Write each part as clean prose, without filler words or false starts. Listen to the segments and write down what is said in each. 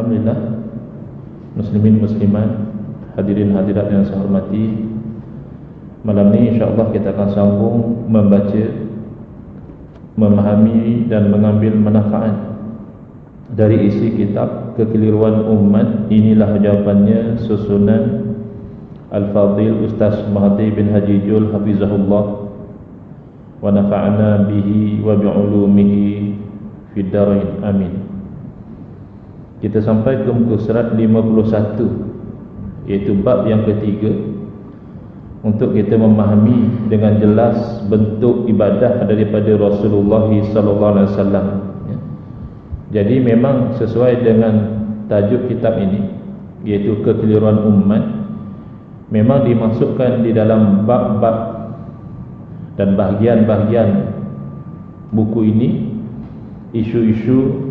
Alhamdulillah, muslimin muslimat, hadirin hadirat yang saya hormati, malam ini insyaAllah kita akan sambung membaca, memahami dan mengambil manfaat dari isi kitab Kekeliruan Umat. Inilah jawabannya, susunan Al-Fadhil Ustaz Mahathir bin Haji Jul Hafizahullah wa nafa'ana bihi wa bi'ulumihi fid darain, amin. Kita sampai ke muka surat 51, iaitu bab yang ketiga, untuk kita memahami dengan jelas bentuk ibadah daripada Rasulullah sallallahu alaihi wasallam. Jadi memang sesuai dengan tajuk kitab ini, iaitu Kekeliruan Umat, memang dimasukkan di dalam bab-bab dan bahagian-bahagian buku ini isu-isu,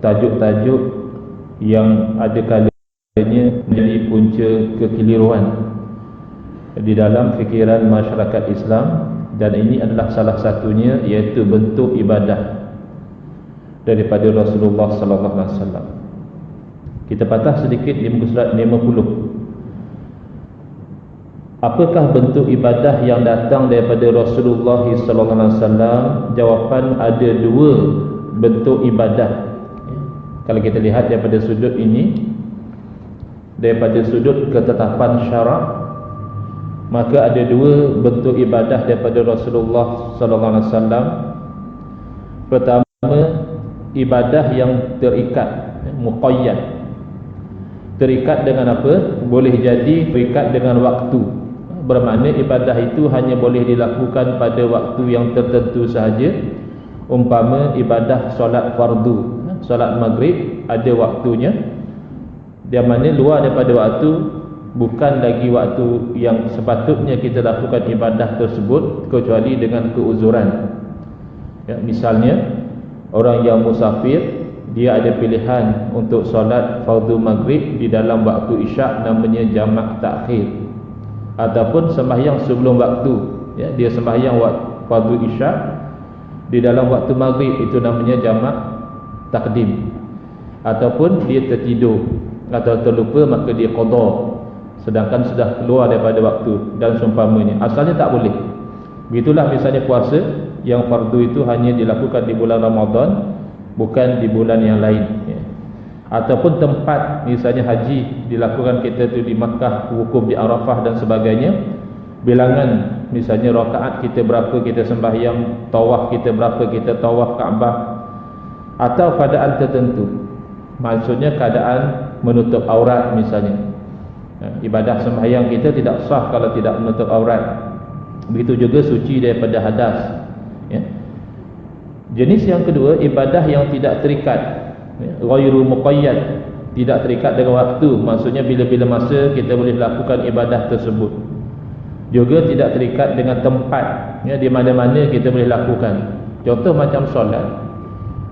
tajuk-tajuk yang ada kalanya menjadi punca kekeliruan di dalam fikiran masyarakat Islam, dan ini adalah salah satunya, iaitu bentuk ibadah daripada Rasulullah sallallahu alaihi wasallam. Kita patah sedikit di muka surat 50. Apakah bentuk ibadah yang datang daripada Rasulullah sallallahu alaihi wasallam? Jawapan, ada dua bentuk ibadah. Kalau kita lihat daripada sudut ini, daripada sudut ketetapan syarak, maka ada dua bentuk ibadah daripada Rasulullah sallallahu alaihi wasallam. Pertama, ibadah yang terikat, muqayyad. Terikat dengan apa? Boleh jadi terikat dengan waktu. Bermakna ibadah itu hanya boleh dilakukan pada waktu yang tertentu sahaja. Umpama ibadah solat fardu, solat maghrib ada waktunya, di mana luar daripada waktu bukan lagi waktu yang sepatutnya kita lakukan ibadah tersebut, kecuali dengan keuzuran. Ya, misalnya orang yang musafir, dia ada pilihan untuk solat fardu maghrib di dalam waktu isyak, namanya jamak takhir, ataupun sembahyang sebelum waktu, ya, dia sembahyang fardu isyak di dalam waktu maghrib, itu namanya jamak takdim. Ataupun dia tertidur atau terlupa, maka dia qada, sedangkan sudah keluar daripada waktu dan seumpamanya. Asalnya tak boleh. Begitulah misalnya puasa yang fardu itu hanya dilakukan di bulan Ramadan, bukan di bulan yang lain, ya. Ataupun tempat, misalnya haji dilakukan kita tu di Makkah, wukuf di Arafah dan sebagainya. Bilangan misalnya rakaat kita berapa kita sembahyang, tawaf kita berapa kita tawaf Kaabah, atau keadaan tertentu, maksudnya keadaan menutup aurat misalnya. Ibadah sembahyang kita tidak sah kalau tidak menutup aurat. Begitu juga suci daripada hadas, ya. Jenis yang kedua, ibadah yang tidak terikat, ghairu muqayyad, tidak terikat dengan waktu, maksudnya bila-bila masa kita boleh lakukan ibadah tersebut. Juga tidak terikat dengan tempat, ya, di mana-mana kita boleh lakukan. Contoh macam solat,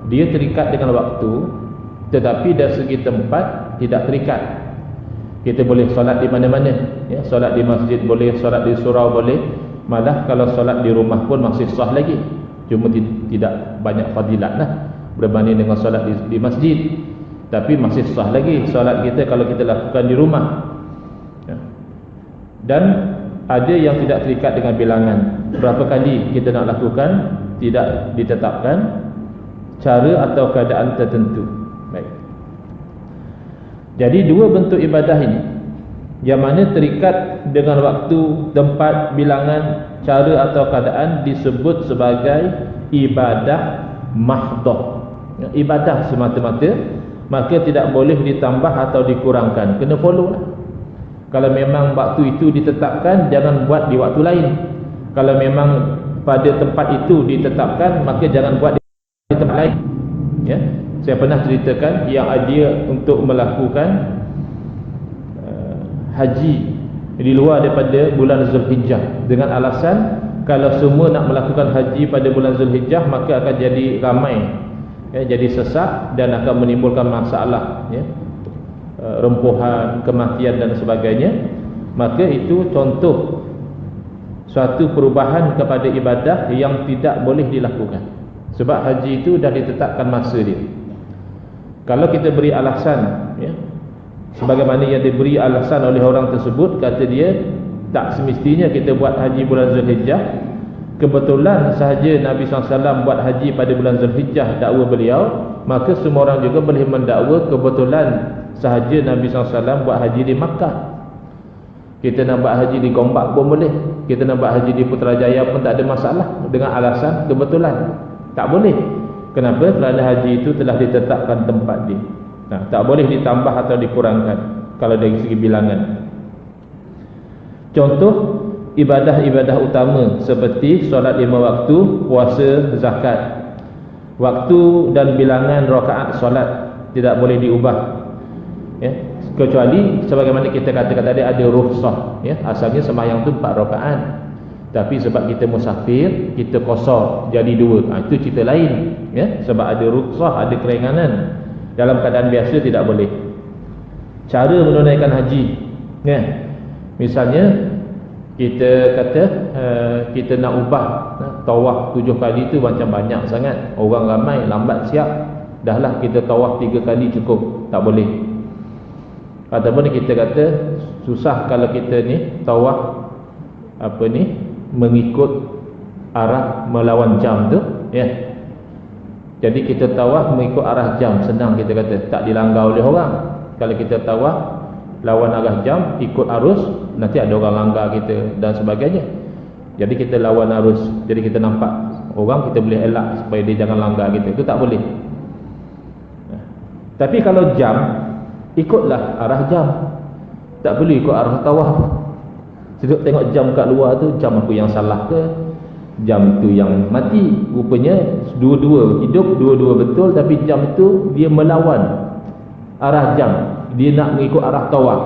dia terikat dengan waktu, tetapi dari segi tempat tidak terikat. Kita boleh solat di mana-mana, ya, solat di masjid boleh, solat di surau boleh, malah kalau solat di rumah pun masih sah lagi. Cuma tidak banyak fadilat lah berbanding dengan solat di masjid, tapi masih sah lagi solat kita kalau kita lakukan di rumah, ya. Dan ada yang tidak terikat dengan bilangan, berapa kali kita nak lakukan, tidak ditetapkan cara atau keadaan tertentu. Baik. Jadi dua bentuk ibadah ini, yang mana terikat dengan waktu, tempat, bilangan, cara atau keadaan, disebut sebagai ibadah mahdoh, ibadah semata-mata, maka tidak boleh ditambah atau dikurangkan, kena follow lah. Kalau memang waktu itu ditetapkan, jangan buat di waktu lain. Kalau memang pada tempat itu ditetapkan, maka jangan buat di tempat lain, ya. Saya pernah ceritakan yang ada untuk melakukan haji di luar daripada bulan Zulhijjah, dengan alasan kalau semua nak melakukan haji pada bulan Zulhijjah, maka akan jadi ramai, ya, jadi sesak dan akan menimbulkan masalah, ya, rempuhan, kematian dan sebagainya. Maka itu contoh suatu perubahan kepada ibadah yang tidak boleh dilakukan, sebab haji itu dah ditetapkan masa dia. Kalau kita beri alasan, ya, sebagaimana yang diberi alasan oleh orang tersebut, kata dia tak semestinya kita buat haji bulan Zulhijjah, kebetulan sahaja Nabi SAW buat haji pada bulan Zulhijjah dakwa beliau, maka semua orang juga boleh mendakwa kebetulan sahaja Nabi SAW buat haji di Makkah. Kita nak buat haji di Gombak pun boleh, kita nak buat haji di Putrajaya pun tak ada masalah dengan alasan kebetulan. Tak boleh. Kenapa? Kerana haji itu telah ditetapkan tempat dia. Nah, tak boleh ditambah atau dikurangkan kalau dari segi bilangan. Contoh ibadah-ibadah utama seperti solat 5 waktu, puasa, zakat. Waktu dan bilangan rakaat solat tidak boleh diubah, ya, kecuali sebagaimana kita katakan tadi ada rukhsah, ya, asalnya sembahyang tu 4 rakaat, tapi sebab kita musafir kita qasar jadi 2. Itu cerita lain, ya, sebab ada rukhsah, ada keringanan. Dalam keadaan biasa tidak boleh. Cara menunaikan haji, ya, misalnya kita kata kita nak ubah tawaf 7 kali tu macam banyak sangat, orang ramai, lambat siap, dahlah kita tawaf 3 kali cukup, tak boleh. Ataupun kita kata susah kalau kita ni tawaf mengikut arah melawan jam tu, ya. Jadi kita tawaf mengikut arah jam, senang kita kata, tak dilanggar oleh orang. Kalau kita tawaf lawan arah jam, ikut arus, nanti ada orang langgar kita dan sebagainya. Jadi kita lawan arus, jadi kita nampak orang, kita boleh elak supaya dia jangan langgar kita. Itu tak boleh. Tapi kalau jam, ikutlah arah jam, tak boleh ikut arah tawaf. Seduk tengok jam kat luar tu, jam aku yang salah ke, jam tu yang mati? Rupanya dua-dua hidup, dua-dua betul, tapi jam tu dia melawan arah jam, dia nak mengikut arah tawaf.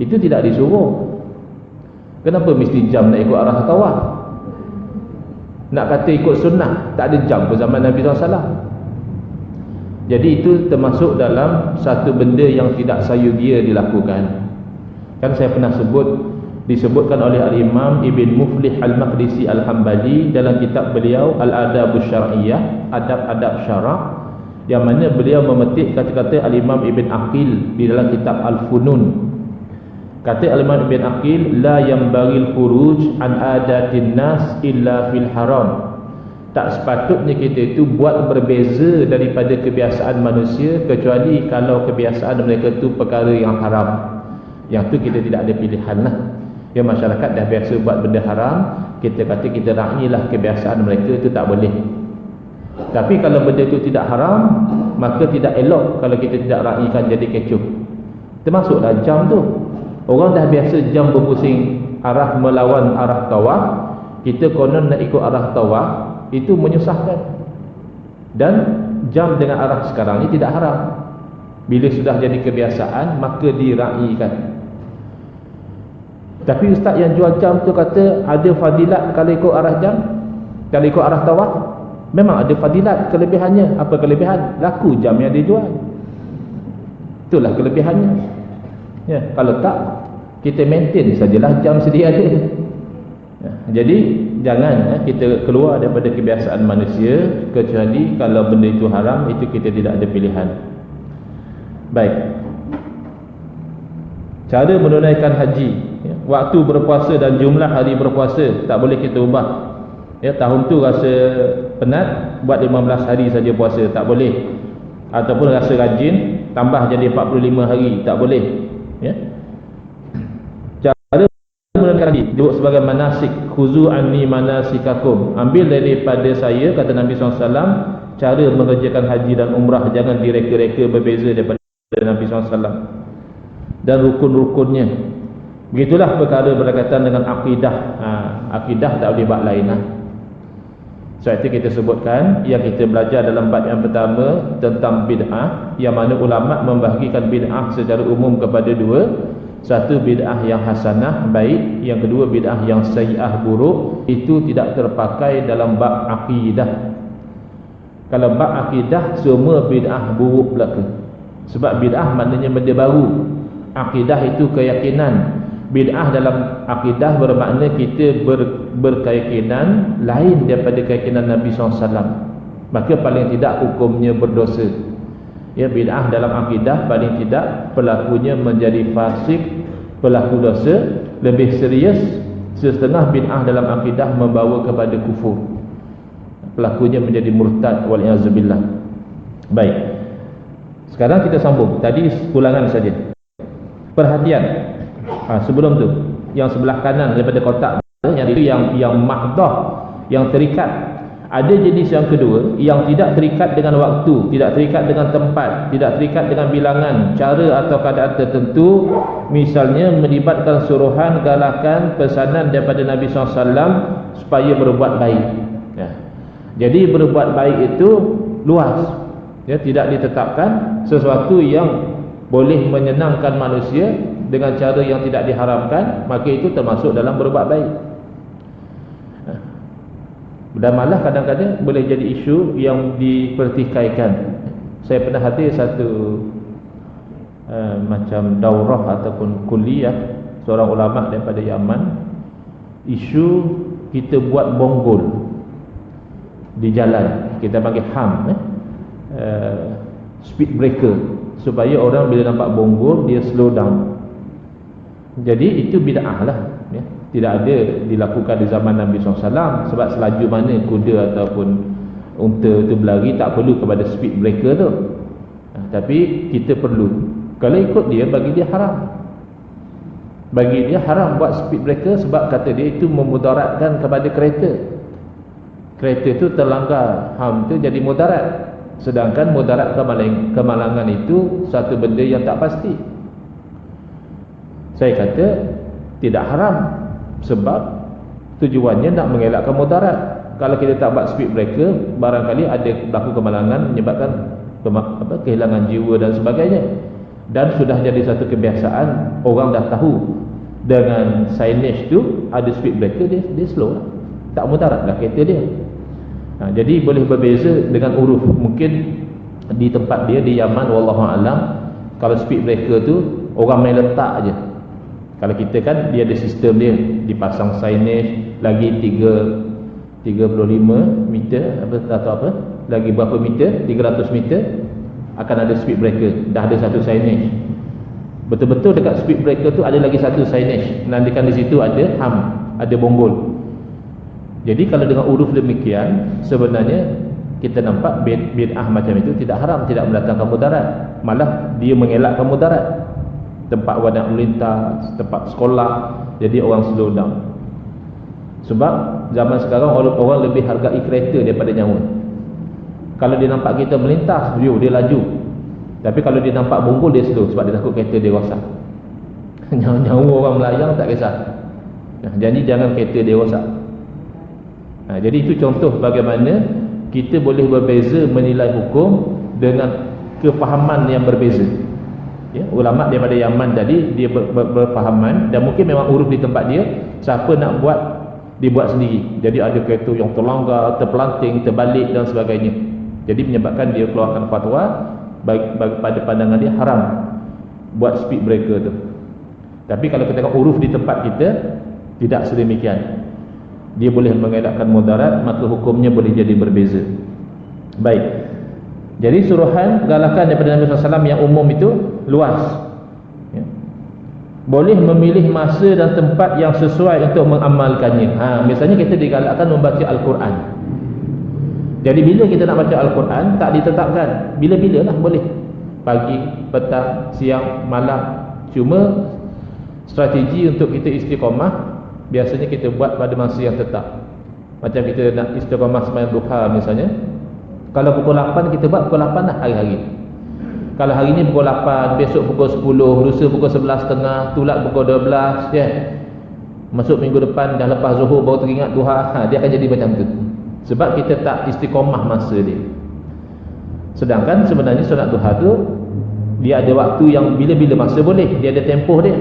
Itu tidak disuruh. Kenapa mesti jam nak ikut arah tawaf? Nak kata ikut sunnah, tak ada jam pada zaman Nabi SAW. Jadi itu termasuk dalam satu benda yang tidak sayugia dilakukan. Kan saya pernah disebutkan oleh Al-Imam Ibn Muflih Al-Maqdisi Al-Hambali dalam kitab beliau Al-Adabus Syar'iyyah, adab-adab syarak, yang mana beliau memetik kata-kata Al-Imam Ibn Aqil di dalam kitab Al-Funun. Kata Al-Imam Ibn Aqil, la yambagil khuruj an adatin nas illa fil haram. Tak sepatutnya kita itu buat berbeza daripada kebiasaan manusia kecuali kalau kebiasaan mereka itu perkara yang haram. Yang tu kita tidak ada pilihan lah. Ya, masyarakat dah biasa buat benda haram, kita kata kita ra'ilah kebiasaan mereka, itu tak boleh. Tapi kalau benda itu tidak haram, maka tidak elok kalau kita tidak ra'ikan jadi kecoh. Termasuklah jam tu. Orang dah biasa jam berpusing arah melawan arah tawaf, kita konon nak ikut arah tawaf, itu menyusahkan. Dan jam dengan arah sekarang ni tidak haram. Bila sudah jadi kebiasaan, maka dira'ikan. Tapi ustaz yang jual jam tu kata ada fadilat kalau ikut arah jam, kalau ikut arah tawaf. Memang ada fadilat, kelebihannya. Apa kelebihan? Laku jam yang dia jual, itulah kelebihannya. Ya, kalau tak, kita maintain sajalah jam sedia ada. Ya, jadi jangan kita keluar daripada kebiasaan manusia kecuali kalau benda itu haram, itu kita tidak ada pilihan. Baik, cara menunaikan haji, ya, waktu berpuasa dan jumlah hari berpuasa tak boleh kita ubah. Ya, tahun tu rasa penat, buat 15 hari saja puasa, tak boleh. Ataupun rasa rajin, tambah jadi 45 hari, tak boleh. Ya, cara menunaikan haji disebut sebagai manasik. Khuzu anni manasikakum, ambil daripada saya, kata Nabi SAW, cara mengerjakan haji dan umrah, jangan direka-reka berbeza daripada Nabi SAW. Dan rukun-rukunnya, begitulah perkara berkaitan dengan akidah. Akidah tak boleh buat lain lah. Sebab itu kita sebutkan yang kita belajar dalam bab yang pertama tentang bid'ah, yang mana ulama membahagikan bid'ah secara umum kepada dua. Satu, bid'ah yang hasanah, baik. Yang kedua, bid'ah yang sayyi'ah, buruk. Itu tidak terpakai dalam bab akidah. Kalau bab akidah, semua bid'ah buruk belaka. Sebab bid'ah maknanya benda baru. Akidah itu keyakinan. Bid'ah dalam akidah bermakna kita berkeyakinan lain daripada keyakinan Nabi SAW. Maka paling tidak hukumnya berdosa. Ya, bid'ah dalam akidah paling tidak pelakunya menjadi fasik, pelaku dosa. Lebih serius, setengah bid'ah dalam akidah membawa kepada kufur, pelakunya menjadi murtad wal-i'azubillah. Baik, sekarang kita sambung. Tadi ulangan saja. Perhatian, sebelum tu yang sebelah kanan daripada kotak yang itu yang mahdah, yang terikat. Ada jenis yang kedua yang tidak terikat dengan waktu, tidak terikat dengan tempat, tidak terikat dengan bilangan, cara atau keadaan tertentu. Misalnya melibatkan suruhan, galakan, pesanan daripada Nabi SAW supaya berbuat baik. Ya. Jadi berbuat baik itu luas, ya, tidak ditetapkan. Sesuatu yang boleh menyenangkan manusia dengan cara yang tidak diharamkan, maka itu termasuk dalam berbuat baik. Dan malah kadang-kadang boleh jadi isu yang dipertikaikan. Saya pernah hadir satu macam daurah ataupun kuliah seorang ulama daripada Yaman. Isu kita buat bonggol di jalan, kita panggil HAM, speed breaker, supaya orang bila nampak bonggol dia slow down. Jadi itu bid'ah lah, ya. Tidak ada dilakukan di zaman Nabi SAW. Sebab selaju mana kuda ataupun unta tu berlari tak perlu kepada speed breaker tu. Tapi kita perlu. Kalau ikut dia, bagi dia haram. Bagi dia haram buat speed breaker, sebab kata dia itu memudaratkan kepada kereta. Kereta tu terlanggar HAM tu jadi mudarat. Sedangkan mudarat kemalangan itu satu benda yang tak pasti. Saya kata tidak haram, sebab tujuannya nak mengelakkan mudarat. Kalau kita tak buat speed breaker, barangkali ada berlaku kemalangan menyebabkan kehilangan jiwa dan sebagainya. Dan sudah jadi satu kebiasaan, orang dah tahu dengan signage tu ada speed breaker, dia slow lah, tak mudarat lah kereta dia. Jadi boleh berbeza dengan uruf. Mungkin di tempat dia di Yaman, wallahualam, kalau speed breaker tu orang main letak je. Kalau kita kan dia ada sistem dia, dipasang signage lagi 35 meter atau apa, lagi berapa meter, 300 meter akan ada speed breaker. Dah ada satu signage. Betul-betul dekat speed breaker tu ada lagi satu signage. Nantikan di situ ada HAM, ada bonggol. Jadi kalau dengan uruf demikian, sebenarnya kita nampak bid'ah macam itu tidak haram, tidak mendatangkan mudarat, malah dia mengelakkan mudarat. Tempat orang nak melintas, tempat sekolah, jadi orang slow down. Sebab zaman sekarang orang lebih hargai kereta daripada nyawa. Kalau dia nampak kita melintas, dia laju. Tapi kalau dia nampak bonggol, dia slow, sebab dia takut kereta dia rosak. Nyawa orang melayang tak kisah. Jadi jangan kereta dia rosak. Jadi itu contoh bagaimana kita boleh berbeza menilai hukum dengan kefahaman yang berbeza. Ya, ulama daripada Yaman tadi dia berfahaman, dan mungkin memang uruf di tempat dia, siapa nak buat dibuat sendiri. Jadi ada kereta yang terlanggar, terpelanting, terbalik dan sebagainya. Jadi menyebabkan dia keluarkan fatwa pada pandangan dia haram buat speed breaker tu. Tapi kalau kita tengok uruf di tempat kita, tidak sedemikian. Dia boleh mengelakkan mudarat, maka hukumnya boleh jadi berbeza. Baik. Jadi suruhan, galakan daripada Nabi SAW yang umum itu luas, ya. Boleh memilih masa dan tempat yang sesuai untuk mengamalkannya. Misalnya kita digalakkan membaca Al-Quran. Jadi bila kita nak baca Al-Quran, tak ditetapkan bila-bila lah boleh. Pagi, petang, siang, malam. Cuma strategi untuk kita istiqamah, biasanya kita buat pada masa yang tetap. Macam kita nak istiqamah sembahyang duha misalnya, kalau pukul 8 kita buat pukul 8 lah hari-hari. Kalau hari ni pukul 8, besok pukul 10, lusa pukul 11.30, tulak pukul 12, ya. Masuk minggu depan dah lepas zuhur baru teringat duha, dia akan jadi macam tu. Sebab kita tak istiqamah masa dia. Sedangkan sebenarnya solat duha tu dia ada waktu yang bila-bila masa boleh, dia ada tempoh dia.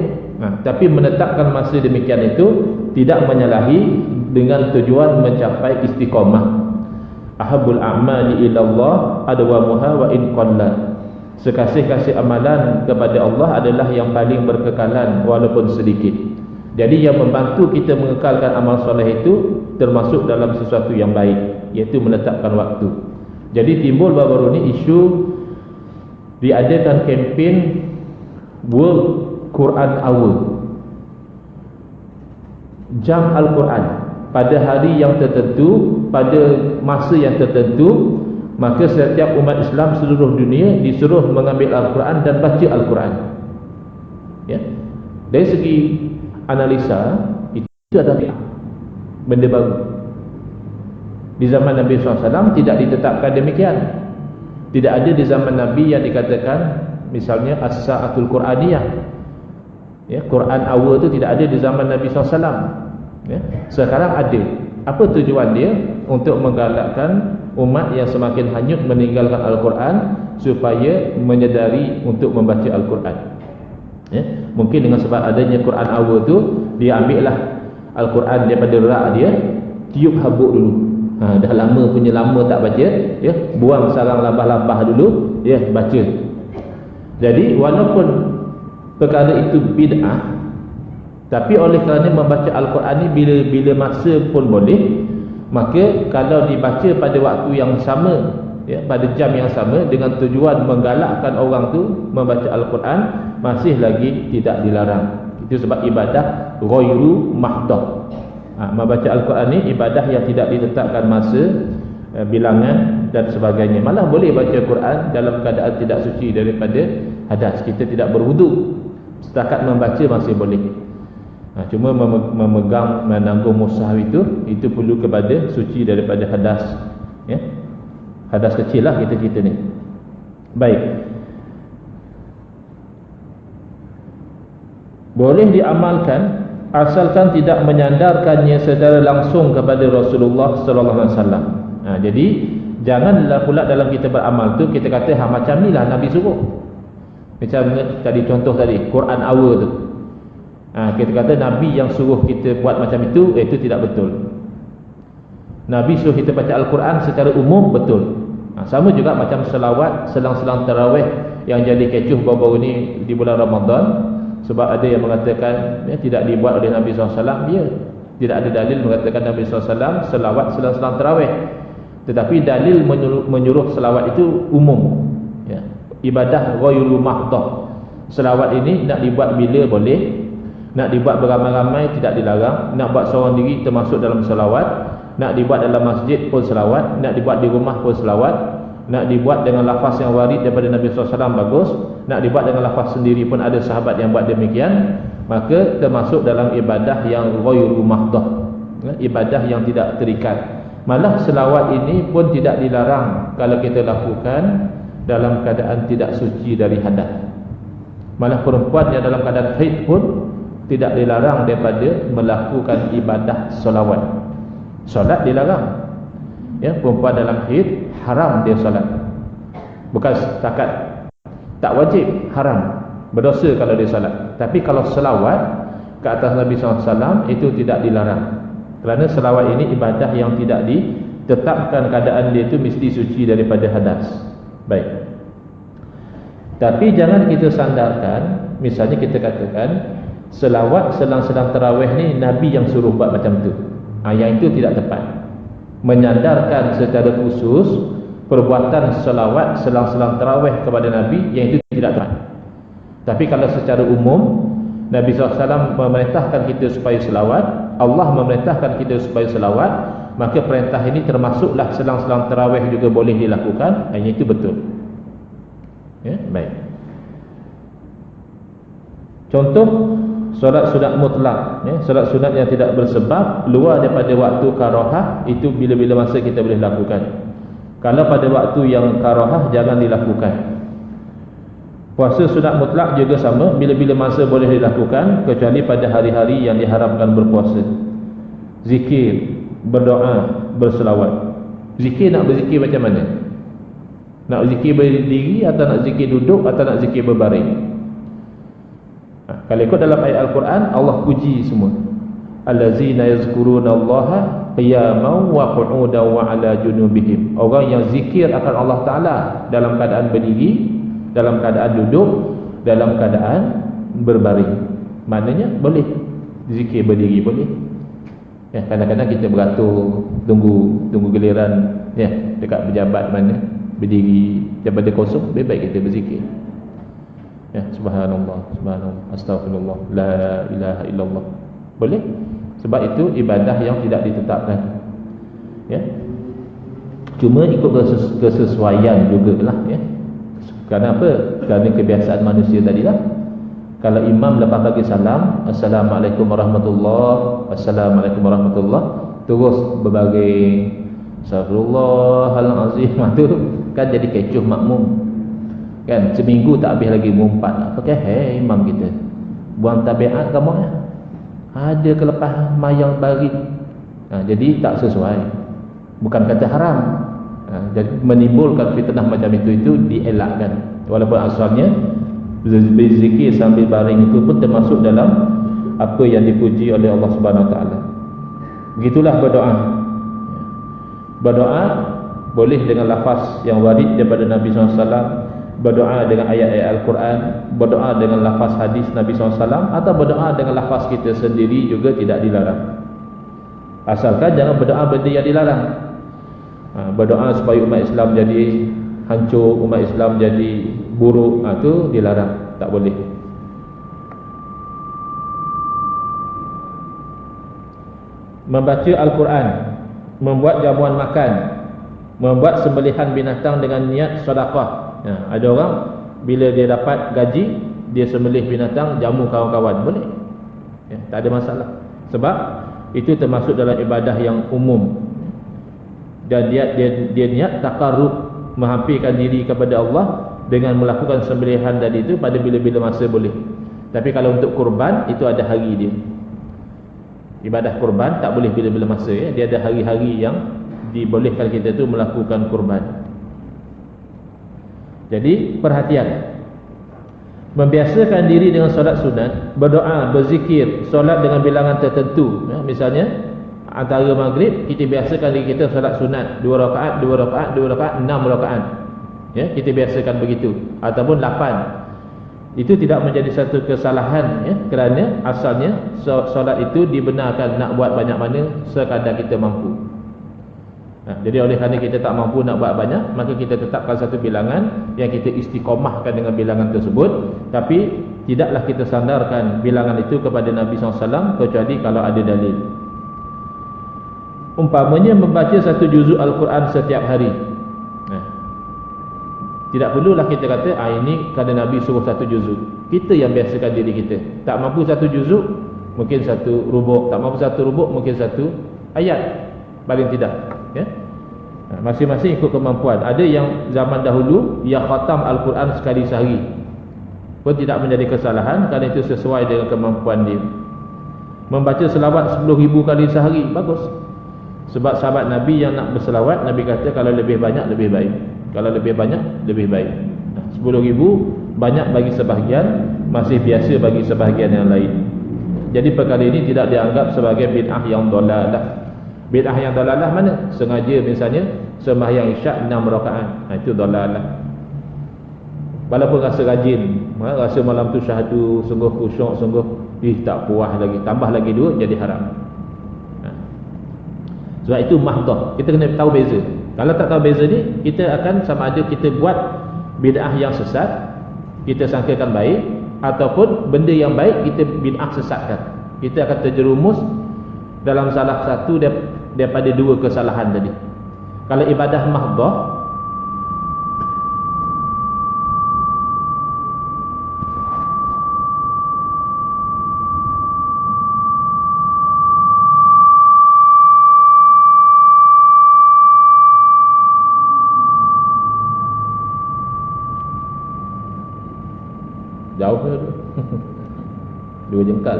Tapi menetapkan masa demikian itu tidak menyalahi dengan tujuan mencapai istiqamah. Ahabul a'mali ilallah adwamuha wa in qalla. Sekasih-kasih amalan kepada Allah adalah yang paling berkekalan walaupun sedikit. Jadi yang membantu kita mengekalkan amal soleh itu termasuk dalam sesuatu yang baik, iaitu menetapkan waktu. Jadi timbul baru-baru ni isu diadakan kempen World Quran Hour, jam Al-Quran pada hari yang tertentu, pada masa yang tertentu. Maka setiap umat Islam seluruh dunia disuruh mengambil Al-Quran dan baca Al-Quran. Ya. Dari segi analisa, itu adalah benda baru. Di zaman Nabi SAW tidak ditetapkan demikian. Tidak ada di zaman Nabi yang dikatakan misalnya As-Sa'atul Quraniyah, ya, Quran Hour itu tidak ada di zaman Nabi SAW. Ya. Sekarang ada. Apa tujuan dia? Untuk menggalakkan umat yang semakin hanyut meninggalkan Al-Quran supaya menyedari untuk membaca Al-Quran. Ya. Mungkin dengan sebab adanya Quran Hour tu, dia ambil lah Al-Quran daripada rak dia, tiup habuk dulu. Dah lama punya lama tak baca, ya, buang sarang labah-labah dulu, ya, baca. Jadi walaupun perkara itu bid'ah, tapi oleh kerana membaca Al-Quran ni bila masa pun boleh, maka kalau dibaca pada waktu yang sama, ya, pada jam yang sama dengan tujuan menggalakkan orang tu membaca Al-Quran, masih lagi tidak dilarang. Itu sebab ibadah ghairu mahdah. Membaca Al-Quran ni ibadah yang tidak ditetapkan masa, bilangan dan sebagainya. Malah boleh baca Quran dalam keadaan tidak suci daripada hadas. Kita tidak berwudu, setakat membaca masih boleh. Cuma memegang, menanggung mushaf itu perlu kepada suci daripada hadas, ya. Hadas kecil lah kita ni. Baik. Boleh diamalkan asalkan tidak menyandarkannya secara langsung kepada Rasulullah sallallahu alaihi wasallam. Jadi janganlah pula dalam kita beramal tu kita kata macam ni lah Nabi suruh. Macam tadi contoh tadi Quran Hour tu. Kita kata Nabi yang suruh kita buat macam itu tidak betul. Nabi suruh kita baca Al-Quran secara umum, betul. Sama juga macam selawat selang-selang tarawih yang jadi kecoh baru-baru ni di bulan Ramadan. Sebab ada yang mengatakan tidak dibuat oleh Nabi SAW. Ya, tidak ada dalil mengatakan Nabi SAW selawat selang-selang tarawih. Tetapi dalil menyuruh selawat itu umum, ya. Ibadah ghairu mahdah. Selawat ini nak dibuat bila boleh, nak dibuat beramai-ramai tidak dilarang, nak buat seorang diri termasuk dalam selawat, nak dibuat dalam masjid pun selawat, nak dibuat di rumah pun selawat, nak dibuat dengan lafaz yang warid daripada Nabi SAW bagus, nak dibuat dengan lafaz sendiri pun ada sahabat yang buat demikian. Maka termasuk dalam ibadah yang ghairu mahdah, ibadah yang tidak terikat. Malah selawat ini pun tidak dilarang kalau kita lakukan dalam keadaan tidak suci dari hadas. Malah perempuan yang dalam keadaan haid pun tidak dilarang daripada melakukan ibadah solawat. Solat dilarang, ya, perempuan dalam haid haram dia solat. Bukan setakat tak wajib, haram, berdosa kalau dia solat. Tapi kalau selawat ke atas Nabi SAW itu tidak dilarang. Kerana selawat ini ibadah yang tidak ditetapkan keadaan dia itu mesti suci daripada hadas. Baik. Tapi jangan kita sandarkan, misalnya kita katakan selawat selang-selang tarawih ni Nabi yang suruh buat macam tu. Yang itu tidak tepat. Menyandarkan secara khusus perbuatan selawat selang-selang tarawih kepada Nabi, yang itu tidak tepat. Tapi kalau secara umum Nabi SAW memerintahkan kita supaya selawat, Allah memerintahkan kita supaya selawat, maka perintah ini termasuklah selang-selang tarawih juga boleh dilakukan. Yang itu betul, ya, baik. Contoh solat sunat mutlak, ya, solat sunat yang tidak bersebab luar daripada waktu karahah, itu bila-bila masa kita boleh lakukan. Kalau pada waktu yang karahah jangan dilakukan. Puasa sunat mutlak juga sama, bila-bila masa boleh dilakukan kecuali pada hari-hari yang diharamkan berpuasa. Zikir, berdoa, berselawat. Zikir nak berzikir macam mana? Nak zikir berdiri atau nak zikir duduk atau nak zikir berbaring? Kalau ikut dalam ayat Al-Quran, Allah puji semua. Allazina yazkurunallaha qiyaman wa qu'udan wa ala junubihim. Orang yang zikir akan Allah Ta'ala dalam keadaan berdiri, dalam keadaan duduk, dalam keadaan berbaring. Maknanya boleh zikir berdiri, boleh. Ya, kadang-kadang kita beratur tunggu giliran, ya, dekat pejabat mana, berdiri daripada kosong, lebih baik kita berzikir. Ya, subhanallah, subhanallah, astagfirullah, la ilaha illallah. Boleh? Sebab itu ibadah yang tidak ditetapkan. Ya. Cuma ikut kesesuaian jugalah, ya. Kerana apa? Kerana kebiasaan manusia tadilah. Kalau imam lepas bagi salam, assalamualaikum warahmatullahi, assalamualaikum warahmatullahi, terus berbagai astagfirullahalazim, itu kan jadi kecoh makmum. Kan seminggu tak habis lagi mengumpat. Pakai imam kita. Buang tabiat kamu ya. Ada kelepas mayang bagi. Jadi tak sesuai. Bukan kata haram. Jadi menimbulkan fitnah macam itu dielakkan. Walaupun asalnya berzikir sambil baring itu pun termasuk dalam apa yang dipuji oleh Allah Subhanahu Wa Taala. Begitulah berdoa. Berdoa boleh dengan lafaz yang warid daripada Nabi SAW, berdoa dengan ayat-ayat Al-Quran, berdoa dengan lafaz hadis Nabi SAW, atau berdoa dengan lafaz kita sendiri juga tidak dilarang. Asalkan jangan berdoa benda yang dilarang. Berdoa supaya umat Islam jadi hancur, umat Islam jadi buruk, itu dilarang, tak boleh. Membaca Al-Quran, membuat jamuan makan, membuat sembelihan binatang dengan niat sedekah. Ada orang bila dia dapat gaji, dia sembelih binatang jamu kawan-kawan, boleh. Tak ada masalah. Sebab itu termasuk dalam ibadah yang umum. Dan dia niat takarrub, menghampirkan diri kepada Allah dengan melakukan sembelihan tadi itu pada bila-bila masa boleh. Tapi kalau untuk kurban, itu ada hari dia. Ibadah kurban tak boleh bila-bila masa, ya. Dia ada hari-hari yang dibolehkan kita tu melakukan kurban. Jadi perhatian, membiasakan diri dengan solat sunat, berdoa, berzikir, solat dengan bilangan tertentu, ya. Misalnya antara maghrib kita biasakan diri kita solat sunat 2 rakaat, 2 rakaat, 2 rakaat, 6 rakaat, ya, kita biasakan begitu, ataupun 8. Itu tidak menjadi satu kesalahan, ya, kerana asalnya solat itu dibenarkan nak buat banyak mana sekadar kita mampu. Jadi oleh kerana kita tak mampu nak buat banyak, maka kita tetapkan satu bilangan yang kita istiqomahkan dengan bilangan tersebut. Tapi tidaklah kita sandarkan bilangan itu kepada Nabi SAW kecuali kalau ada dalil. Umpamanya membaca satu juzuk Al-Quran setiap hari, tidak perlulah kita kata ini kerana Nabi suruh satu juzuk. Kita yang biasakan diri kita. Tak mampu satu juzuk, mungkin satu rubuk. Tak mampu satu rubuk, mungkin satu ayat, paling tidak, ya. Masing-masing ikut kemampuan. Ada yang zaman dahulu yang khatam Al-Quran sekali sehari, pun tidak menjadi kesalahan kerana itu sesuai dengan kemampuan dia. Membaca selawat 10,000 kali sehari, bagus. Sebab sahabat Nabi yang nak berselawat, Nabi kata kalau lebih banyak lebih baik. Kalau lebih banyak lebih baik. 10,000 banyak bagi sebahagian, masih biasa bagi sebahagian yang lain. Jadi perkara ini tidak dianggap sebagai bid'ah yang dalalah. Bid'ah yang dalalah mana? Sengaja misalnya sembahyang isyak 6 rakaat, itu dalalah. Walaupun rasa rajin, rasa malam tu syahdu, sungguh khusyuk, sungguh tak puas lagi, tambah lagi 2, jadi haram. Sebab itu mahdah. Kita kena tahu beza. Kalau tak tahu beza ni, kita akan sama ada kita buat bid'ah yang sesat, kita sangkakan baik, ataupun benda yang baik kita bid'ah sesatkan. Kita akan terjerumus dalam salah satu daripada 2 kesalahan tadi. Kalau ibadah mahdah, jauh ke 2 jengkal.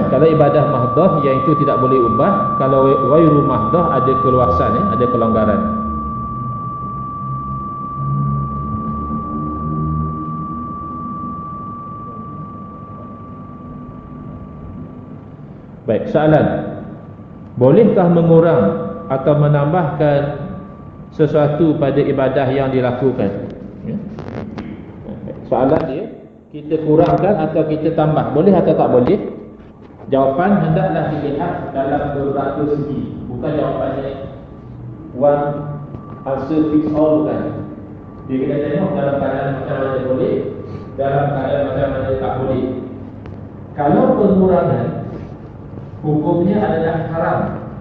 Kalau ibadah mahdah yang itu tidak boleh ubah. Kalau ghairu mahdah ada keluasan, ya, ada kelonggaran. Baik, soalan, bolehkah mengurang atau menambahkan sesuatu pada ibadah yang dilakukan? Ya. Soalan dia, kita kurangkan atau kita tambah, boleh atau tak boleh? Jawapan hendaklah dilihat dalam beberapa segi. Bukan jawapannya 1 answer fits all bukan. Dia kena tengok dalam keadaan macam mana boleh, dalam keadaan macam mana tak boleh. Kalau pengurangan, hukumnya adalah haram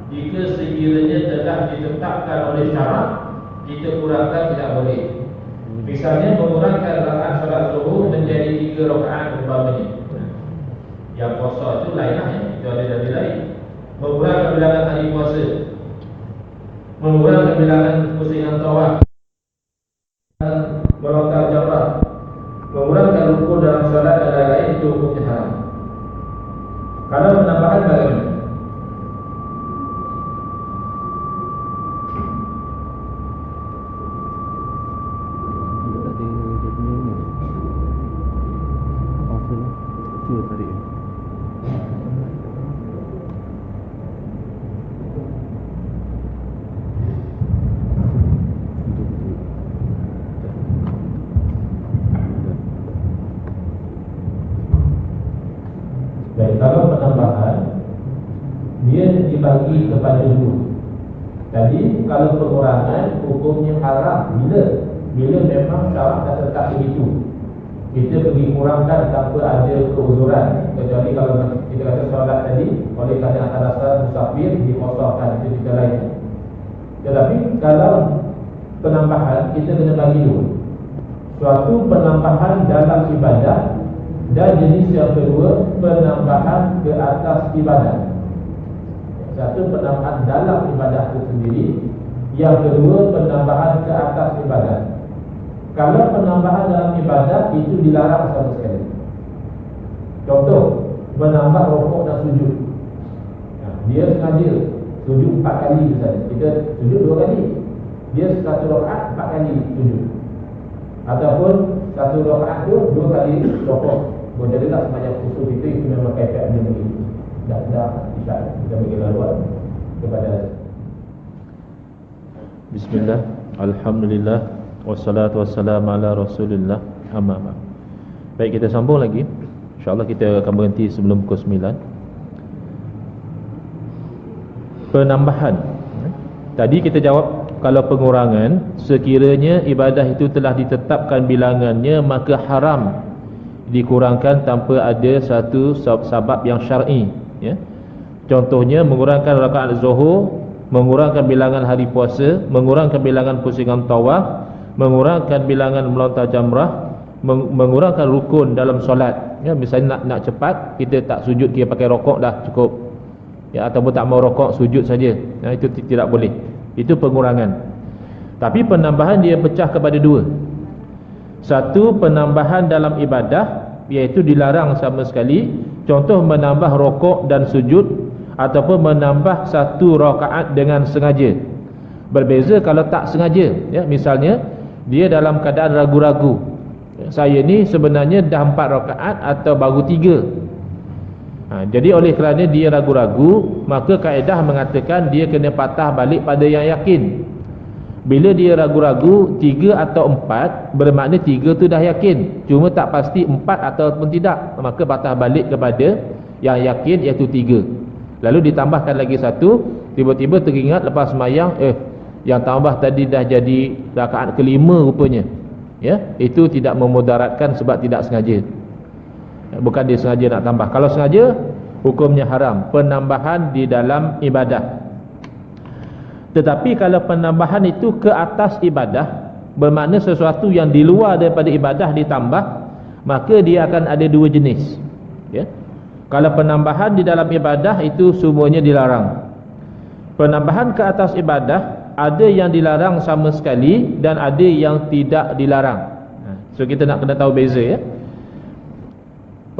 jika sekiranya telah ditetapkan oleh syarak. Kita kurangkan tidak boleh. Misalnya mengurangkan rakaat solat zuhur menjadi 3 rakaat umpamanya. Yang puasa itu lain lah ya. Itu ada dari lain. Mengurangkan bilangan hari puasa, mengurangkan bilangan pusingan tawaf, melontar jamrah, mengurangkan rukun dalam solat dan lain-lain, itu hukumnya haram. Kalau penambahan bagaimana? Kalau penambahan, dia dibagi kepada dua. Tadi kalau pengurangan, hukumnya haram. Bila memang syarat dah tetap begitu, kita pergi kurangkan tanpa ada keuzuran. Kecuali kalau kita kata solat tadi oleh kerana atas dasar musafir dikosongkan, itu kita lain. Tetapi kalau penambahan, kita kena bagi dua. Suatu penambahan dalam ibadah, dan jenis yang kedua, penambahan ke atas ibadah. Satu, penambahan dalam ibadah itu sendiri. Yang kedua, penambahan ke atas ibadah. Kalau penambahan dalam ibadah, itu dilarang sama sekali. Contoh, menambah rukuk dan sujud. Dia sengaja sujud 4 kali misalnya. Kita sujud 2 kali. Dia 1 rakaat 4 kali sujud. Ataupun 1 rakaat tu 2 kali rukuk. Jadilah semacam khusus itu memang kaitan dia begitu. Dah kita bagi laluan kepada. Bismillah, alhamdulillah, wassalatu wassalamu ala rasulillah, amma ba'd. Baik, kita sambung lagi. InsyaAllah kita akan berhenti sebelum pukul 9. Penambahan. Tadi kita jawab, kalau pengurangan, sekiranya ibadah itu telah ditetapkan bilangannya, maka haram dikurangkan tanpa ada satu sebab yang syar'i, ya. Contohnya mengurangkan rakaat zuhur, mengurangkan bilangan hari puasa, mengurangkan bilangan pusingan tawaf, mengurangkan bilangan melontar jamrah, mengurangkan rukun dalam solat, ya. Misalnya nak cepat, kita tak sujud, kita pakai rokok dah cukup, ya. Ataupun tak mau rokok, sujud saja, ya, itu tidak boleh. Itu pengurangan. Tapi penambahan dia pecah kepada dua. Satu, penambahan dalam ibadah, iaitu dilarang sama sekali. Contoh, menambah rokok dan sujud, ataupun menambah 1 rakaat dengan sengaja. Berbeza kalau tak sengaja, ya. Misalnya dia dalam keadaan ragu-ragu, saya ni sebenarnya dah 4 rakaat atau baru 3. Jadi oleh kerana dia ragu-ragu, maka kaedah mengatakan dia kena patah balik pada yang yakin. Bila dia ragu-ragu 3 atau 4, bermakna 3 tu dah yakin, cuma tak pasti 4 ataupun tidak, maka patah balik kepada yang yakin, iaitu 3. Lalu ditambahkan lagi 1, tiba-tiba teringat lepas semayang, yang tambah tadi dah jadi rakaat kelima rupanya, ya. Itu tidak memudaratkan sebab tidak sengaja, bukan dia sengaja nak tambah. Kalau sengaja, hukumnya haram, penambahan di dalam ibadah. Tetapi kalau penambahan itu ke atas ibadah, bermakna sesuatu yang di luar daripada ibadah ditambah, maka dia akan ada 2 jenis, ya. Kalau penambahan di dalam ibadah, itu semuanya dilarang. Penambahan ke atas ibadah, ada yang dilarang sama sekali dan ada yang tidak dilarang. So kita nak kena tahu beza, ya.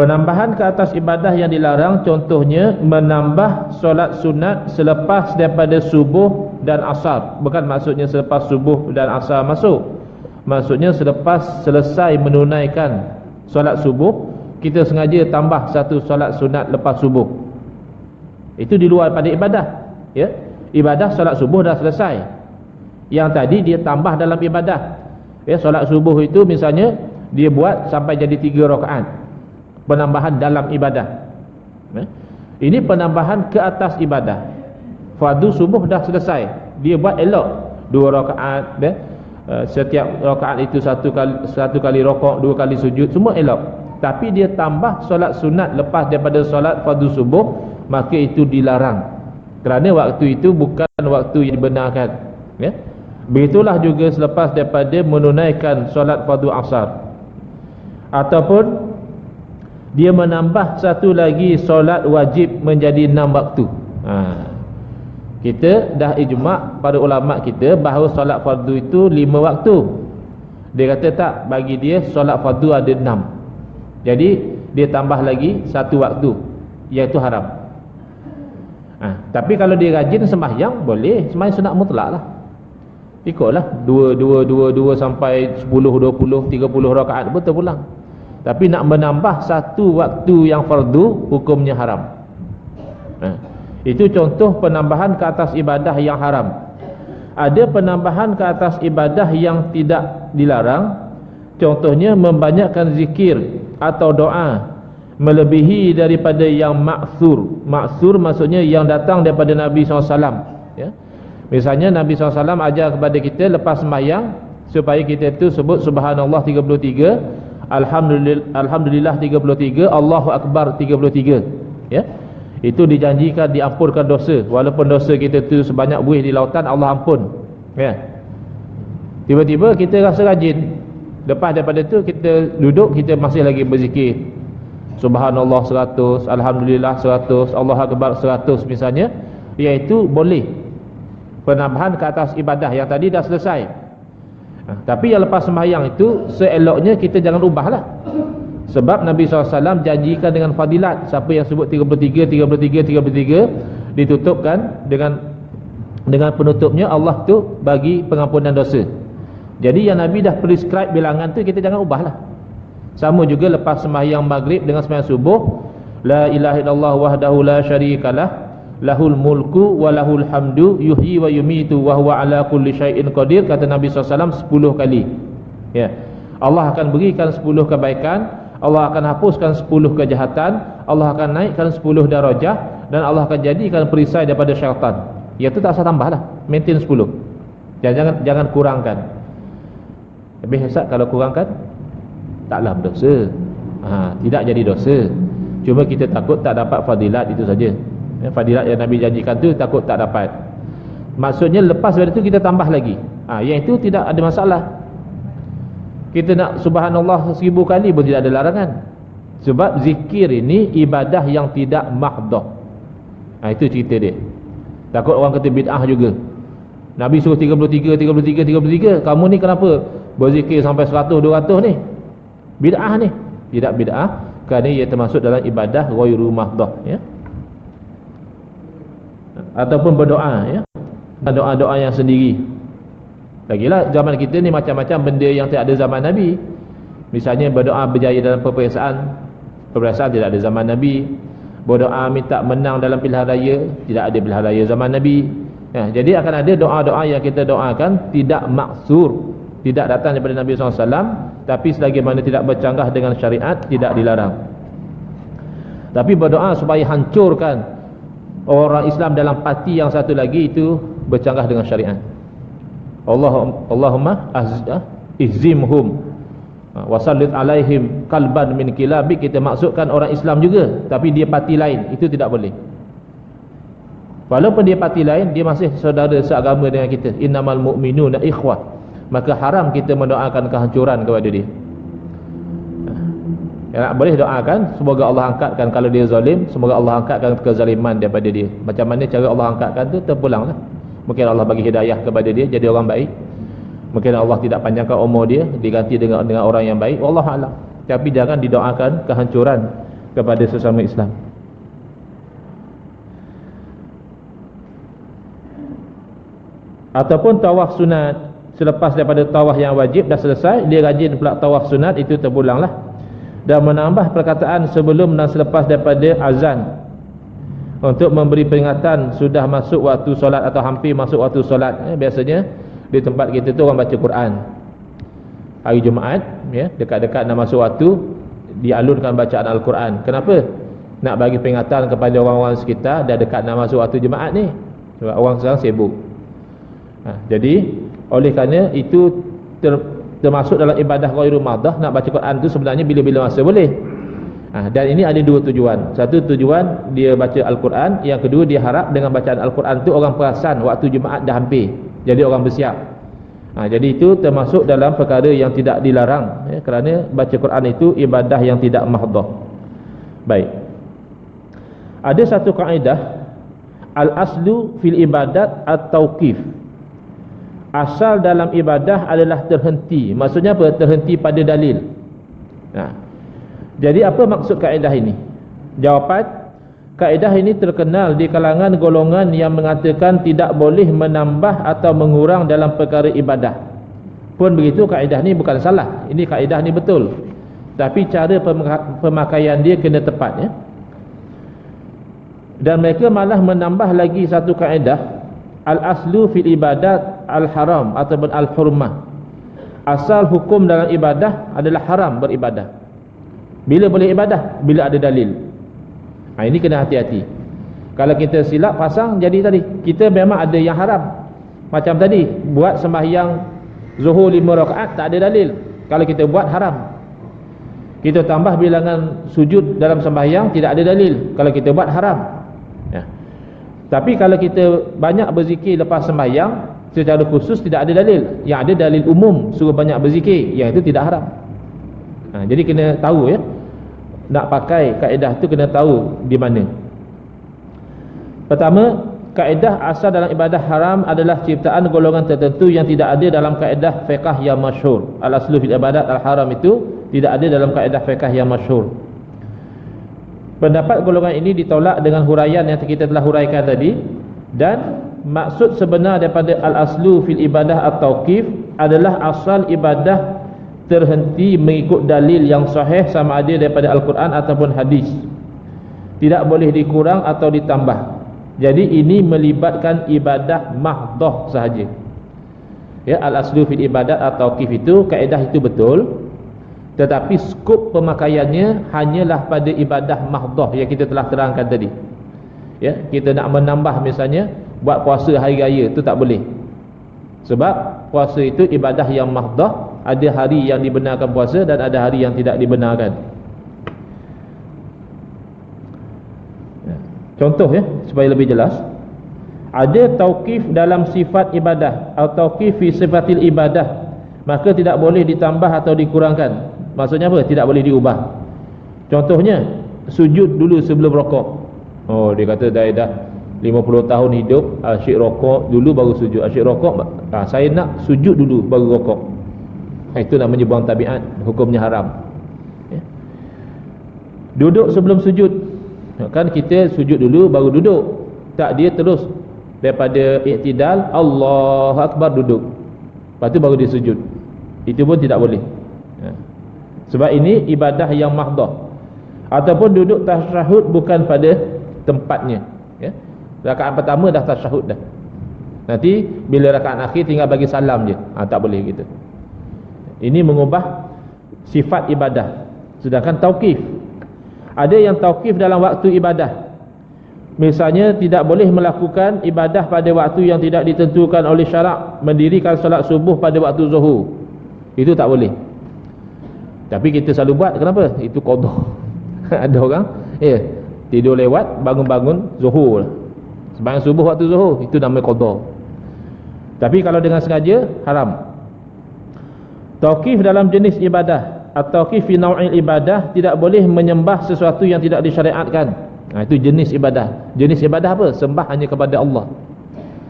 Penambahan ke atas ibadah yang dilarang, contohnya menambah solat sunat selepas daripada subuh dan asar. Bukan maksudnya selepas subuh dan asar masuk, maksudnya selepas selesai menunaikan solat subuh, kita sengaja tambah 1 solat sunat lepas subuh. Itu di luar pada ibadah, ya. Ibadah solat subuh dah selesai, yang tadi dia tambah dalam ibadah, ya. Solat subuh itu misalnya dia buat sampai jadi 3 rakaat, penambahan dalam ibadah, ya. Ini penambahan ke atas ibadah. Fardu subuh dah selesai, dia buat elok, 2 rakaat setiap rakaat itu satu kali rokok, 2 kali sujud, semua elok. Tapi dia tambah solat sunat lepas daripada solat fardu subuh, maka itu dilarang, kerana waktu itu bukan waktu yang dibenarkan, ya. Begitulah juga selepas daripada menunaikan solat fardu asar, ataupun dia menambah satu lagi solat wajib menjadi 6 waktu. Kita dah ijma' pada ulama kita bahawa solat fardu itu 5 waktu. Dia kata tak, bagi dia solat fardu ada 6. Jadi dia tambah lagi satu waktu, iaitu haram. Tapi kalau dia rajin sembahyang, boleh sembahyang sunat mutlak lah. Ikutlah 2 sampai 10, 20, 30 rakaat pun terpulang. Tapi nak menambah satu waktu yang fardu, hukumnya haram. Itu contoh penambahan ke atas ibadah yang haram. Ada penambahan ke atas ibadah yang tidak dilarang. Contohnya membanyakkan zikir atau doa melebihi daripada yang maksur. Maksur maksudnya yang datang daripada Nabi SAW, ya. Misalnya Nabi SAW ajar kepada kita lepas sembahyang supaya kita itu sebut subhanallah 33, alhamdulillah 33, Allahu akbar 33, ya. Itu dijanjikan diampunkan dosa, walaupun dosa kita itu sebanyak buih di lautan, Allah ampun, ya. Tiba-tiba kita rasa rajin, lepas daripada itu kita duduk, kita masih lagi berzikir subhanallah 100, alhamdulillah 100, Allahu akbar 100 misalnya, iaitu boleh penambahan ke atas ibadah yang tadi dah selesai. Tapi yang lepas sembahyang itu seeloknya kita jangan ubahlah, sebab Nabi SAW janjikan dengan fadilat. Siapa yang sebut 33, 33, 33, ditutupkan dengan penutupnya Allah tu bagi pengampunan dosa. Jadi yang Nabi dah prescribe bilangan tu, kita jangan ubahlah. Sama juga lepas sembahyang maghrib dengan sembahyang subuh, la ilaha illallah wahdahu la syarikalah, lahul mulku wa lahul hamdu, yuhyi wa yumitu wa huwa ala kulli syai'in qadir, kata Nabi SAW 10 kali, ya. Allah akan berikan 10 kebaikan, Allah akan hapuskan 10 kejahatan, Allah akan naikkan 10 darajah, dan Allah akan jadikan perisai daripada syaitan. Iaitu tak usah tambahlah, maintain 10. Jangan kurangkan. Lebih Ustaz, kalau kurangkan taklah berdosa. Tidak jadi dosa. Cuma kita takut tak dapat fadilat, itu saja. Fadilat yang Nabi janjikan tu takut tak dapat. Maksudnya lepas dari itu kita tambah lagi. Yang itu tidak ada masalah. Kita nak subhanallah 1000 kali pun tidak ada larangan. Sebab zikir ini ibadah yang tidak mahdoh. Itu cerita dia. Takut orang kata bid'ah juga. Nabi suruh 33, 33, 33. Kamu ni kenapa berzikir sampai 100, 200 ni? Bid'ah ni. Tidak bid'ah, kerana ia termasuk dalam ibadah ghairu mahdoh, ya. Ataupun berdoa, ya, doa-doa yang sendiri. Lagilah zaman kita ni macam-macam benda yang tak ada zaman Nabi. Misalnya berdoa berjaya dalam peperiksaan tidak ada zaman Nabi. Berdoa minta menang dalam pilihan raya, tidak ada pilihan raya zaman Nabi, ya. Jadi akan ada doa-doa yang kita doakan tidak maksur, tidak datang daripada Nabi SAW, tapi selagi mana tidak bercanggah dengan syariat, tidak dilarang. Tapi berdoa supaya hancurkan orang Islam dalam parti yang satu lagi, itu bercanggah dengan syariat. Allahumma izimhum wasallit alaihim kalban min kilabik, kita maksudkan orang Islam juga, tapi dia parti lain, itu tidak boleh. Walaupun dia parti lain, dia masih saudara seagama dengan kita. Innamal mu'minuna ikhwah. Maka haram kita mendoakan kehancuran kepada dia. Ya, boleh doakan semoga Allah angkatkan, kalau dia zalim, semoga Allah angkatkan kezaliman daripada dia. Macam mana cara Allah angkatkan tu terpulanglah. Mungkin Allah bagi hidayah kepada dia jadi orang baik. Mungkin Allah tidak panjangkan umur dia, diganti dengan orang yang baik. Wallahu a'lam. Tapi jangan didoakan kehancuran kepada sesama Islam. Ataupun tawaf sunat, selepas daripada tawaf yang wajib dah selesai, dia rajin pula tawaf sunat, itu terpulanglah. Dan menambah perkataan sebelum dan selepas daripada azan untuk memberi peringatan sudah masuk waktu solat atau hampir masuk waktu solat. Biasanya di tempat kita tu orang baca Quran hari Jumaat, ya, dekat-dekat nak masuk waktu dialunkan bacaan Al-Quran. Kenapa? Nak bagi peringatan kepada orang-orang sekitar dah dekat nak masuk waktu Jumaat ni, sebab orang sekarang sibuk. Jadi oleh kerana itu termasuk dalam ibadah ghairu maddah, nak baca Quran tu sebenarnya bila-bila masa boleh. Dan ini ada dua tujuan. Satu tujuan dia baca Al-Quran, yang kedua dia harap dengan bacaan Al-Quran tu orang perasan waktu Jumaat dah hampir, jadi orang bersiap. Jadi itu termasuk dalam perkara yang tidak dilarang, kerana baca Quran itu ibadah yang tidak mahdah. Baik, ada satu kaedah, al-aslu fil ibadat at-tauqif. Asal dalam ibadah adalah terhenti. Maksudnya apa? Terhenti pada dalil. Jadi apa maksud kaedah ini? Jawapan, kaedah ini terkenal di kalangan golongan yang mengatakan tidak boleh menambah atau mengurang dalam perkara ibadah. Pun begitu, kaedah ni bukan salah. Ini kaedah ni betul. Tapi cara pemakaian dia kena tepat, ya. Dan mereka malah menambah lagi satu kaedah, al-aslu fil ibadat al-haram ataupun al-hurmah. Asal hukum dalam ibadah adalah haram beribadah. Bila boleh ibadah? Bila ada dalil. Ini kena hati-hati. Kalau kita silap pasang, jadi tadi kita memang ada yang haram. Macam tadi, buat sembahyang zuhur 5 rakaat tak ada dalil. Kalau kita buat haram. Kita tambah bilangan sujud dalam sembahyang, tidak ada dalil. Kalau kita buat haram. Tapi kalau kita banyak berzikir lepas sembahyang secara khusus, tidak ada dalil. Yang ada dalil umum suruh banyak berzikir, yang itu tidak haram. Jadi kena tahu, ya, nak pakai kaedah tu kena tahu di mana. Pertama, kaedah asal dalam ibadah haram adalah ciptaan golongan tertentu yang tidak ada dalam kaedah fiqh yang masyhur. Al-aslu fil ibadat al-haram itu tidak ada dalam kaedah fiqh yang masyhur. Pendapat golongan ini ditolak dengan huraian yang kita telah huraikan tadi. Dan maksud sebenar daripada al-aslu fil ibadah at-tauqif adalah asal ibadah terhenti mengikut dalil yang sahih, sama ada daripada Al-Quran ataupun hadis. Tidak boleh dikurang atau ditambah. Jadi ini melibatkan ibadah mahdah sahaja. Ya, al-aslu fil ibadat at-tauqif itu, kaedah itu betul. Tetapi skop pemakaiannya hanyalah pada ibadah mahdah yang kita telah terangkan tadi. Ya, kita nak menambah misalnya buat puasa hari raya, itu tak boleh. Sebab puasa itu ibadah yang mahdah. Ada hari yang dibenarkan puasa dan ada hari yang tidak dibenarkan. Contoh, ya, supaya lebih jelas. Ada tauqif dalam sifat ibadah atau tauqif fi sifatil ibadah, maka tidak boleh ditambah atau dikurangkan. Maksudnya apa? Tidak boleh diubah. Contohnya, sujud dulu sebelum rokok. Oh, dia kata dah 50 tahun hidup, asyik rokok dulu baru sujud. Asyik rokok, saya nak sujud dulu baru rokok. Itu namanya buang tabiat, hukumnya haram. Ya. Duduk sebelum sujud. Kan kita sujud dulu baru duduk. Tak, dia terus daripada iktidal, Allahu Akbar, duduk. Lepas tu baru dia sujud. Itu pun tidak boleh. Ya. Sebab ini ibadah yang mahdah. Ataupun duduk tasyahud bukan pada tempatnya, ya. Rakaat pertama dah tasyahud dah. Nanti bila rakaat akhir tinggal bagi salam je. Tak boleh gitu. Ini mengubah sifat ibadah. Sedangkan tauqif, ada yang tauqif dalam waktu ibadah. Misalnya tidak boleh melakukan ibadah pada waktu yang tidak ditentukan oleh syarak. Mendirikan solat subuh pada waktu zuhur, itu tak boleh. Tapi kita selalu buat. Kenapa? Itu qada. Ada orang tidur lewat, bangun-bangun zuhur, sembahyang subuh waktu zuhur, itu namanya qada. Tapi kalau dengan sengaja, haram. Tauqif dalam jenis ibadah atau tauqif fi nau'il ibadah, tidak boleh menyembah sesuatu yang tidak disyariatkan. Itu jenis ibadah. Jenis ibadah apa? Sembah hanya kepada Allah.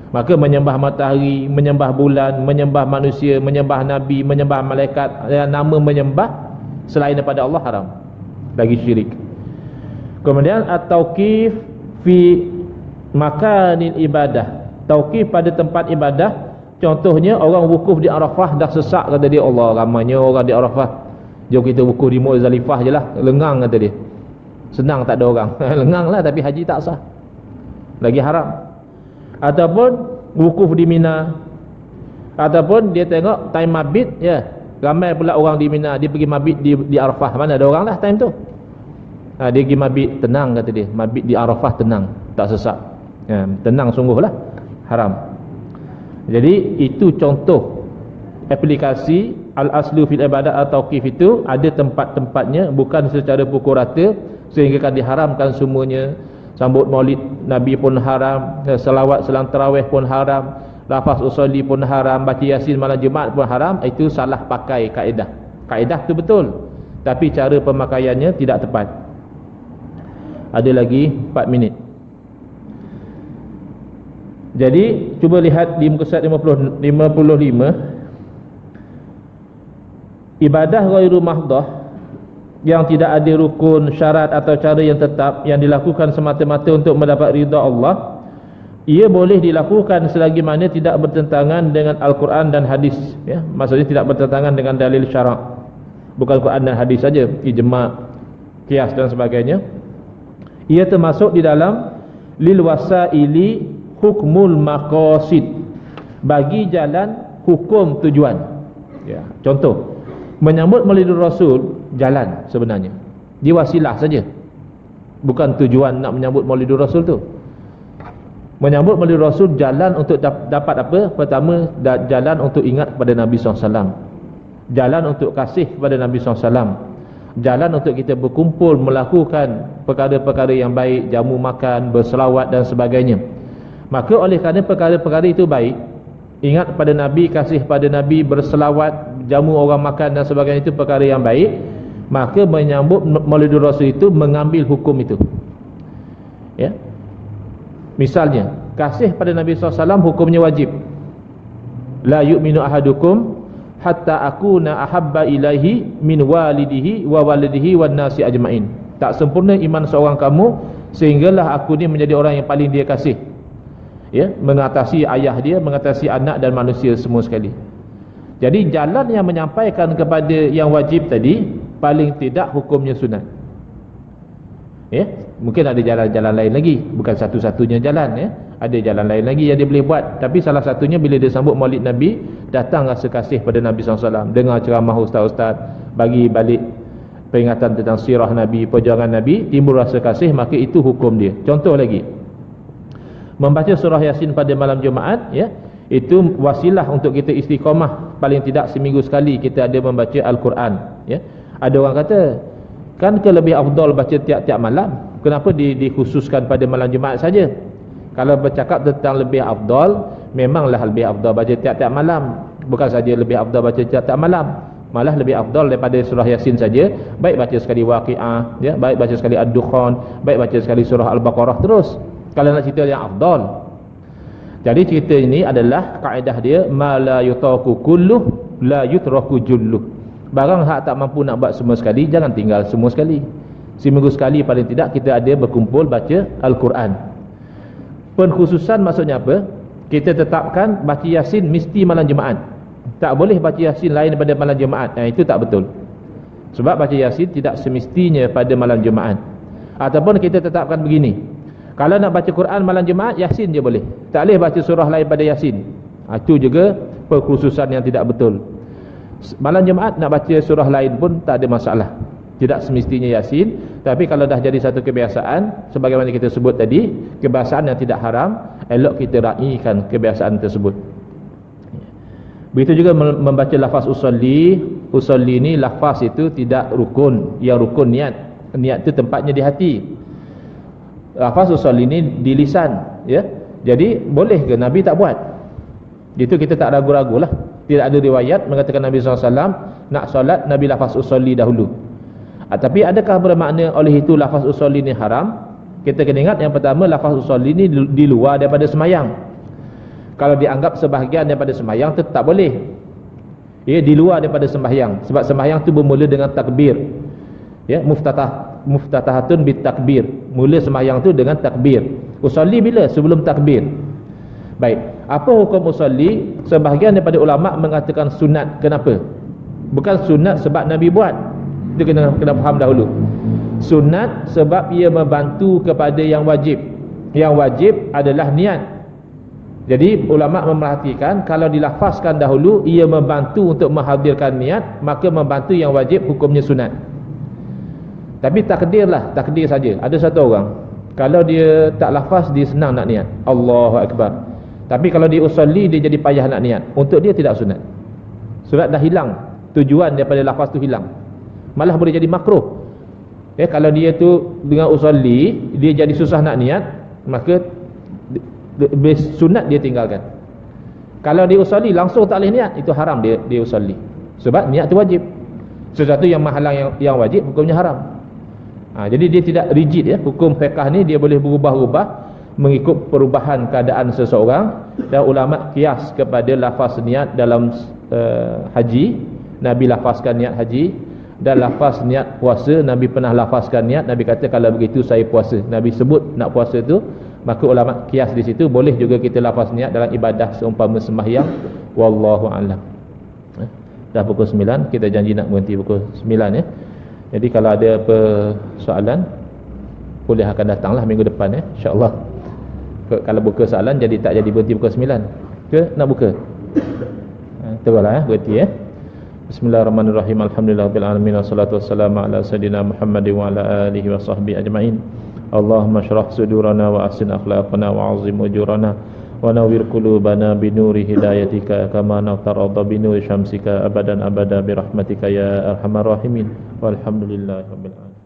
Maka menyembah matahari, menyembah bulan, menyembah manusia, menyembah nabi, menyembah malaikat, nama menyembah selain daripada Allah haram. Lagi syirik. Kemudian at-tauqif fi makanil ibadah. Tauqif pada tempat ibadah. Contohnya orang wukuf di Arafah dah sesak, kata dia, Allah ramainya orang di Arafah, jom kita wukuf di Muzdalifah je lah, lengang kata dia. Senang tak ada orang. Lengang lah, tapi haji tak sah, lagi haram. Ataupun wukuf di Mina, ataupun dia tengok time mabit, ya, ramai pula orang di Mina, dia pergi mabit di Arafah. Mana ada orang lah time tu. Dia pergi mabit, tenang kata dia, mabit di Arafah tenang, tak sesak, tenang sungguh lah, haram. Jadi itu contoh aplikasi al-aslu fil ibadat atau tauqif itu ada tempat-tempatnya, bukan secara pukul rata sehingga kan diharamkan semuanya. Sambut maulid Nabi pun haram, selawat selang tarawih pun haram, lafaz usolli pun haram, baca yasin malam Jumaat pun haram. Itu salah pakai kaedah. Kaedah tu betul, tapi cara pemakaiannya tidak tepat. Ada lagi 4 minit. Jadi cuba lihat di muka surat 55, ibadah ghairu mahdah yang tidak ada rukun, syarat atau cara yang tetap, yang dilakukan semata-mata untuk mendapat ridha Allah, ia boleh dilakukan selagi mana tidak bertentangan dengan Al-Quran dan hadis, ya. Maksudnya tidak bertentangan dengan dalil syarak, bukan Quran dan hadis saja, ijma', qiyas dan sebagainya. Ia termasuk di dalam lil wasaili hukmul maqasid, bagi jalan hukum tujuan, ya. Contoh, menyambut maulid Rasul jalan sebenarnya, dia wasilah saja, bukan tujuan nak menyambut maulid Rasul tu. Menyambut maulid Rasul jalan untuk dapat apa? Pertama, jalan untuk ingat kepada Nabi SAW, jalan untuk kasih kepada Nabi SAW, jalan untuk kita berkumpul melakukan perkara-perkara yang baik, jamu makan, berselawat dan sebagainya. Maka oleh kerana perkara-perkara itu baik, ingat pada Nabi, kasih pada Nabi, berselawat, jamu orang makan dan sebagainya, itu perkara yang baik, maka menyambut maulid Rasul itu mengambil hukum itu, ya. Misalnya kasih pada Nabi SAW hukumnya wajib. La yu'minu ahadukum hatta akuna ahabba ilaihi min walidihi wa walidihi wan nasi ajmain. Tak sempurna iman seorang kamu sehinggalah aku ni menjadi orang yang paling dia kasih, ya, mengatasi ayah dia, mengatasi anak dan manusia semua sekali. Jadi jalan yang menyampaikan kepada yang wajib tadi paling tidak hukumnya sunat, ya. Mungkin ada jalan-jalan lain lagi, bukan satu-satunya jalan, ya. Ada jalan lain lagi yang dia boleh buat, tapi salah satunya bila dia sambut maulid Nabi, datang rasa kasih pada Nabi SAW, dengar ceramah ustaz-ustaz, bagi balik peringatan tentang sirah Nabi, perjuangan Nabi, timbul rasa kasih, maka itu hukum dia. Contoh lagi, membaca surah Yasin pada malam Jumaat, ya, itu wasilah untuk kita istiqamah, paling tidak seminggu sekali kita ada membaca Al-Quran, ya. Ada orang kata, kan lebih afdal baca tiap-tiap malam, kenapa dikhususkan pada malam Jumaat saja? Kalau bercakap tentang lebih afdal, memanglah lebih afdal baca tiap-tiap malam, bukan saja lebih afdal baca tiap-tiap malam, malah lebih afdal daripada surah Yasin saja, baik baca sekali Waqiah, ya, baik baca sekali Ad-Dukhan, baik baca sekali surah Al-Baqarah terus, kalau nak cerita yang afdal. Jadi cerita ini adalah kaedah dia, ma la yutaku kulluh la yutraku julluh. Barang hak tak mampu nak buat semua sekali, jangan tinggal semua sekali. Seminggu sekali paling tidak kita ada berkumpul baca Al-Quran. Penkhususan maksudnya apa? Kita tetapkan baca Yasin mesti malam Jumaat, tak boleh baca Yasin lain daripada malam Jumaat. Itu tak betul, sebab baca Yasin tidak semestinya pada malam Jumaat. Ataupun kita tetapkan begini, kalau nak baca Quran malam Jumaat, Yasin je boleh, tak boleh baca surah lain pada Yasin. Itu juga perkhususan yang tidak betul. Malam Jumaat nak baca surah lain pun tak ada masalah, tidak semestinya Yasin. Tapi kalau dah jadi satu kebiasaan, sebagaimana kita sebut tadi, kebiasaan yang tidak haram, elok kita raikan kebiasaan tersebut. Begitu juga membaca lafaz usolli. Usolli ni lafaz itu tidak rukun, yang rukun niat. Niat itu tempatnya di hati. Lafaz usolli ni di lisan, ya. Jadi boleh ke Nabi tak buat? Itu kita tak ragu-ragu lah. Tidak ada riwayat mengatakan Nabi SAW nak solat Nabi lafaz usolli dahulu. Tapi adakah bermakna oleh itu lafaz usolli ni haram? Kita kena ingat yang pertama, lafaz usolli ni di luar daripada semayang. Kalau dianggap sebahagian daripada semayang, tetap boleh, ya, di luar daripada sembahyang. Sebab sembahyang tu bermula dengan takbir, ya, muftatahatun bit takbir. Mula sembahyang tu dengan takbir. Usolli bila? Sebelum takbir. Baik, apa hukum usolli? Sebahagian daripada ulama mengatakan sunat. Kenapa? Bukan sunat sebab Nabi buat, itu kena faham dahulu. Sunat sebab ia membantu kepada yang wajib. Yang wajib adalah niat. Jadi ulama memerhatikan, kalau dilafazkan dahulu ia membantu untuk menghadirkan niat, maka membantu yang wajib hukumnya sunat. Tapi takdir saja. Ada satu orang, kalau dia tak lafaz, dia senang nak niat Allahu Akbar, Tapi kalau dia usolli, dia jadi payah nak niat. Untuk dia tidak sunat. Sebab dah hilang tujuan daripada lafaz tu hilang. Malah boleh jadi makruh. Kalau dia tu dengan usolli, dia jadi susah nak niat, maka sunat dia tinggalkan. Kalau dia usolli langsung tak boleh niat, itu haram dia usolli. Sebab niat tu wajib. Sesuatu yang menghalang yang wajib, hukumnya haram. Jadi dia tidak rigid ya. Hukum fiqh ni dia boleh berubah-ubah mengikut perubahan keadaan seseorang. Dan ulama kias kepada lafaz niat dalam haji. Nabi lafazkan niat haji, dan lafaz niat puasa, Nabi pernah lafazkan niat. Nabi kata kalau begitu saya puasa. Nabi sebut nak puasa tu, maka ulama kias di situ. Boleh juga kita lafaz niat dalam ibadah seumpama sembahyang. Wallahu a'lam. Dah pukul 9, kita janji nak berhenti pukul 9 ya. Jadi kalau ada apa soalan, kuliah akan datanglah minggu depan ya, insya-Allah. Kalau buka soalan jadi tak jadi berhenti pukul 9 ke nak buka? Teruslah ya, berhenti ya. Bismillahirrahmanirrahim. Alhamdulillahirabbil alamin, wassalatu wassalamu ala sayidina Muhammadin wa ala alihi wa sahbihi ajma'in. Allahumma shrah sudurana wa ahsin akhlaqana wa azim ujurana wa nawwir qulubana bi nuri hidayatika kama nawtarada bi nuri syamsika abadan abada bi rahmatika ya arhamar rahimin. Walhamdulillahirabbil alamin.